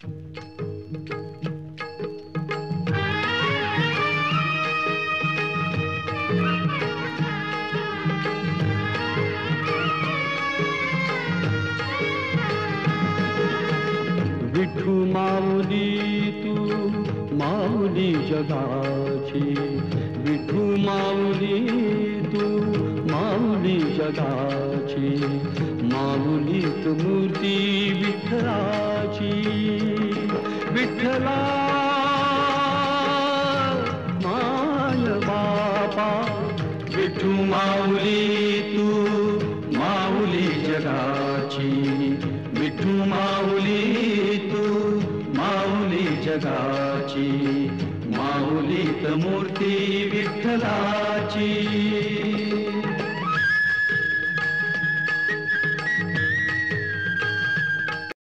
विठू माऊली तू माऊली जगाची, विठू माऊली तू माऊली जगाची, माऊलीत मूर्ती विठ्ठलाची. विठ्ठला माय बापा, विठू माऊली तू माऊली जगाची, विठू माऊली तू माऊली जगाची, माऊलीत मूर्ती विठ्ठलाची.